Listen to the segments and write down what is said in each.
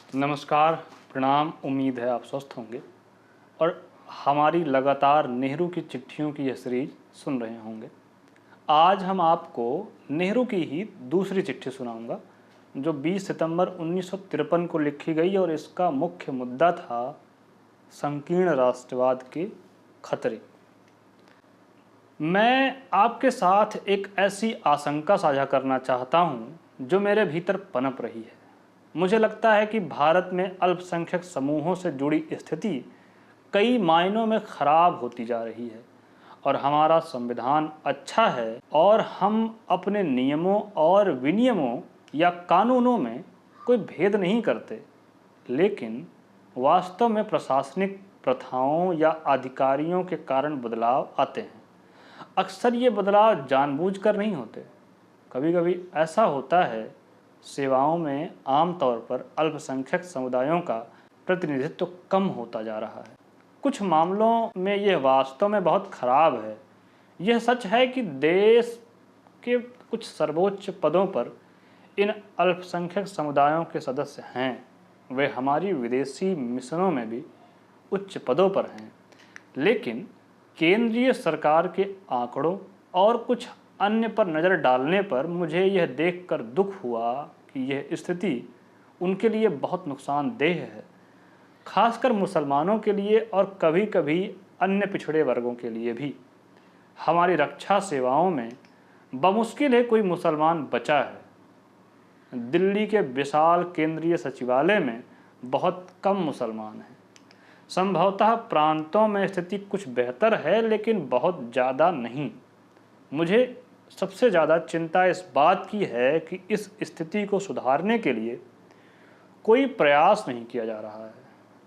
नमस्कार, प्रणाम। उम्मीद है आप स्वस्थ होंगे और हमारी लगातार नेहरू की चिट्ठियों की यह सीरीज सुन रहे होंगे। आज हम आपको नेहरू की ही दूसरी चिट्ठी सुनाऊंगा जो 20 सितंबर 1953 को लिखी गई और इसका मुख्य मुद्दा था संकीर्ण राष्ट्रवाद के खतरे। मैं आपके साथ एक ऐसी आशंका साझा करना चाहता हूं जो मेरे भीतर पनप रही है। मुझे लगता है कि भारत में अल्पसंख्यक समूहों से जुड़ी स्थिति कई मायनों में खराब होती जा रही है और हमारा संविधान अच्छा है और हम अपने नियमों और विनियमों या कानूनों में कोई भेद नहीं करते, लेकिन वास्तव में प्रशासनिक प्रथाओं या अधिकारियों के कारण बदलाव आते हैं। अक्सर ये बदलाव जानबूझकर नहीं होते। कभी कभी ऐसा होता है, सेवाओं में आमतौर पर अल्पसंख्यक समुदायों का प्रतिनिधित्व कम होता जा रहा है। कुछ मामलों में यह वास्तव में बहुत खराब है। यह सच है कि देश के कुछ सर्वोच्च पदों पर इन अल्पसंख्यक समुदायों के सदस्य हैं। वे हमारी विदेशी मिशनों में भी उच्च पदों पर हैं, लेकिन केंद्रीय सरकार के आंकड़ों और कुछ अन्य पर नज़र डालने पर मुझे यह देखकर दुख हुआ कि यह स्थिति उनके लिए बहुत नुकसानदेह है, खासकर मुसलमानों के लिए और कभी कभी अन्य पिछड़े वर्गों के लिए भी। हमारी रक्षा सेवाओं में बमुश्किल है कोई मुसलमान बचा है। दिल्ली के विशाल केंद्रीय सचिवालय में बहुत कम मुसलमान हैं। संभवतः प्रांतों में स्थिति कुछ बेहतर है, लेकिन बहुत ज़्यादा नहीं। मुझे सबसे ज़्यादा चिंता इस बात की है कि इस स्थिति को सुधारने के लिए कोई प्रयास नहीं किया जा रहा है।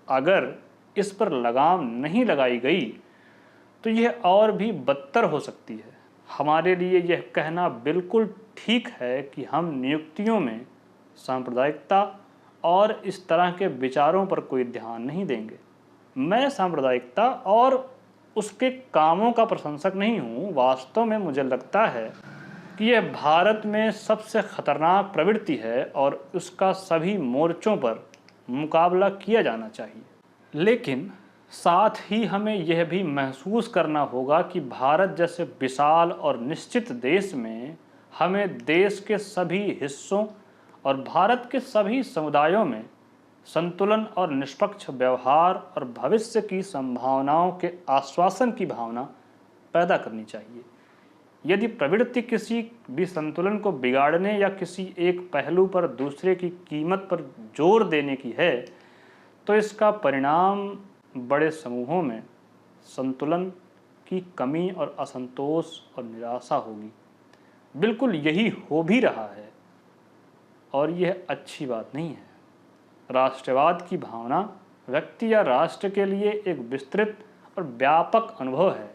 अगर इस पर लगाम नहीं लगाई गई तो यह और भी बदतर हो सकती है। हमारे लिए यह कहना बिल्कुल ठीक है कि हम नियुक्तियों में सांप्रदायिकता और इस तरह के विचारों पर कोई ध्यान नहीं देंगे। मैं सांप्रदायिकता और उसके कामों का प्रशंसक नहीं हूँ। वास्तव में मुझे लगता है कि यह भारत में सबसे खतरनाक प्रवृत्ति है और उसका सभी मोर्चों पर मुकाबला किया जाना चाहिए। लेकिन साथ ही हमें यह भी महसूस करना होगा कि भारत जैसे विशाल और निश्चित देश में हमें देश के सभी हिस्सों और भारत के सभी समुदायों में संतुलन और निष्पक्ष व्यवहार और भविष्य की संभावनाओं के आश्वासन की भावना पैदा करनी चाहिए। यदि प्रवृत्ति किसी भी संतुलन को बिगाड़ने या किसी एक पहलू पर दूसरे की कीमत पर जोर देने की है, तो इसका परिणाम बड़े समूहों में संतुलन की कमी और असंतोष और निराशा होगी। बिल्कुल यही हो भी रहा है और यह अच्छी बात नहीं है। राष्ट्रवाद की भावना व्यक्ति या राष्ट्र के लिए एक विस्तृत और व्यापक अनुभव है।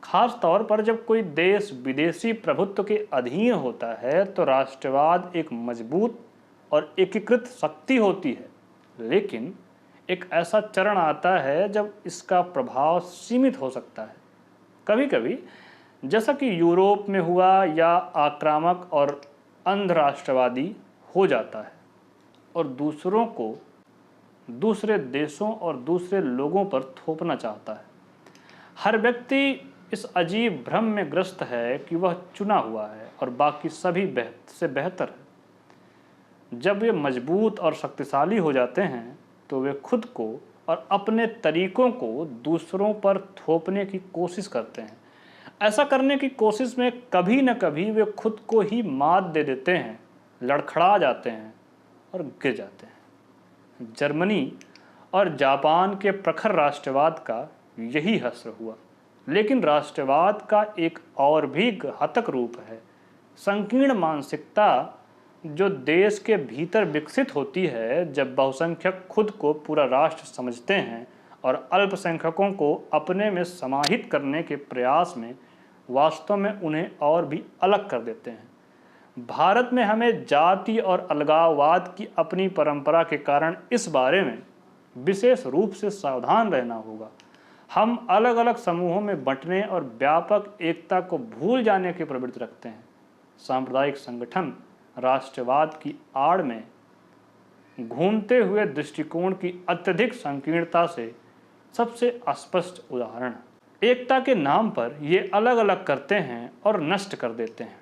खास तौर पर जब कोई देश विदेशी प्रभुत्व के अधीन होता है तो राष्ट्रवाद एक मजबूत और एकीकृत शक्ति होती है। लेकिन एक ऐसा चरण आता है जब इसका प्रभाव सीमित हो सकता है। कभी कभी, जैसा कि यूरोप में हुआ, या आक्रामक और अंध राष्ट्रवादी हो जाता है और दूसरों को दूसरे देशों और दूसरे लोगों पर थोपना चाहता है। हर व्यक्ति इस अजीब भ्रम में ग्रस्त है कि वह चुना हुआ है और बाकी सभी से बेहतर है। जब वे मजबूत और शक्तिशाली हो जाते हैं तो वे खुद को और अपने तरीकों को दूसरों पर थोपने की कोशिश करते हैं। ऐसा करने की कोशिश में कभी न कभी वे खुद को ही मात दे देते हैं, लड़खड़ा जाते हैं और गिर जाते हैं। जर्मनी और जापान के प्रखर राष्ट्रवाद का यही हश्र हुआ। लेकिन राष्ट्रवाद का एक और भी घातक रूप है संकीर्ण मानसिकता, जो देश के भीतर विकसित होती है जब बहुसंख्यक खुद को पूरा राष्ट्र समझते हैं और अल्पसंख्यकों को अपने में समाहित करने के प्रयास में वास्तव में उन्हें और भी अलग कर देते हैं। भारत में हमें जाति और अलगाववाद की अपनी परंपरा के कारण इस बारे में विशेष रूप से सावधान रहना होगा। हम अलग अलग समूहों में बंटने और व्यापक एकता को भूल जाने की प्रवृत्ति रखते हैं। सांप्रदायिक संगठन राष्ट्रवाद की आड़ में घूमते हुए दृष्टिकोण की अत्यधिक संकीर्णता से सबसे स्पष्ट उदाहरण है। एकता के नाम पर ये अलग अलग करते हैं और नष्ट कर देते हैं।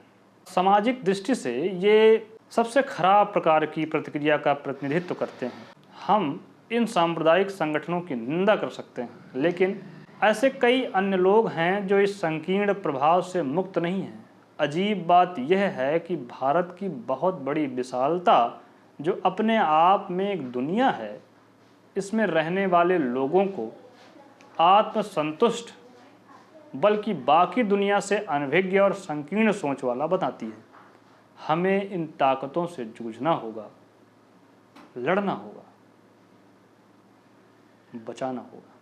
सामाजिक दृष्टि से ये सबसे खराब प्रकार की प्रतिक्रिया का प्रतिनिधित्व करते हैं। हम इन सांप्रदायिक संगठनों की निंदा कर सकते हैं, लेकिन ऐसे कई अन्य लोग हैं जो इस संकीर्ण प्रभाव से मुक्त नहीं हैं। अजीब बात यह है कि भारत की बहुत बड़ी विशालता, जो अपने आप में एक दुनिया है, इसमें रहने वाले लोगों को आत्मसंतुष्ट बल्कि बाकी दुनिया से अनभिज्ञ और संकीर्ण सोच वाला बताती है। हमें इन ताकतों से जूझना होगा, लड़ना होगा, बचाना होगा।